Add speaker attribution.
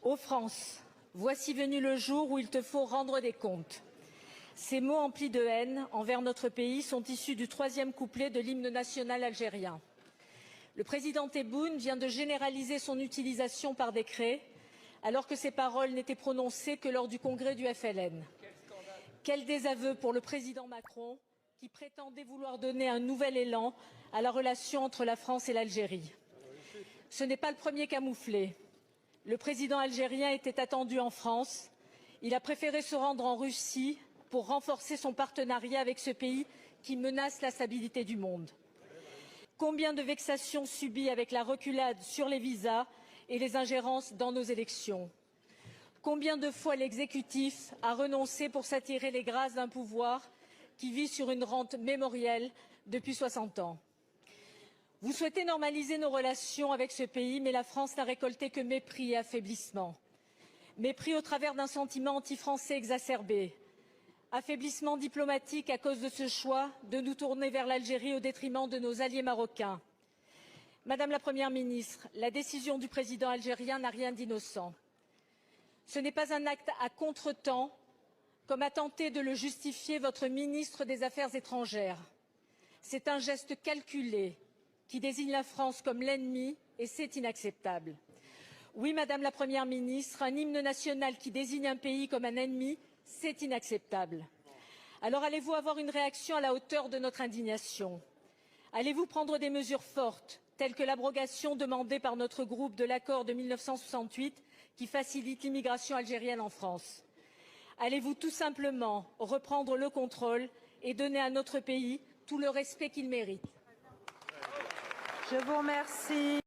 Speaker 1: Ô France, voici venu le jour où il te faut rendre des comptes. Ces mots emplis de haine envers notre pays sont issus du 3e couplet de l'hymne national algérien. Le président Tebboune vient de généraliser son utilisation par décret, alors que ces paroles n'étaient prononcées que lors du congrès du FLN. Quel désaveu pour le président Macron, qui prétendait vouloir donner un nouvel élan à la relation entre la France et l'Algérie. Ce n'est pas le premier camouflet. Le président algérien était attendu en France. Il a préféré se rendre en Russie pour renforcer son partenariat avec ce pays qui menace la stabilité du monde. Combien de vexations subies avec la reculade sur les visas et les ingérences dans nos élections? Combien de fois l'exécutif a renoncé pour s'attirer les grâces d'un pouvoir qui vit sur une rente mémorielle depuis 60 ans? Vous souhaitez normaliser nos relations avec ce pays, mais la France n'a récolté que mépris et affaiblissement. Mépris au travers d'un sentiment anti-français exacerbé. Affaiblissement diplomatique à cause de ce choix de nous tourner vers l'Algérie au détriment de nos alliés marocains. Madame la Première ministre, la décision du président algérien n'a rien d'innocent. Ce n'est pas un acte à contretemps, comme a tenté de le justifier votre ministre des Affaires étrangères. C'est un geste calculé qui désigne la France comme l'ennemi, et c'est inacceptable. Oui, Madame la Première ministre, un hymne national qui désigne un pays comme un ennemi, c'est inacceptable. Alors allez-vous avoir une réaction à la hauteur de notre indignation? Allez-vous prendre des mesures fortes, telles que l'abrogation demandée par notre groupe de l'accord de 1968 qui facilite l'immigration algérienne en France? Allez-vous tout simplement reprendre le contrôle et donner à notre pays tout le respect qu'il mérite?
Speaker 2: Je vous remercie.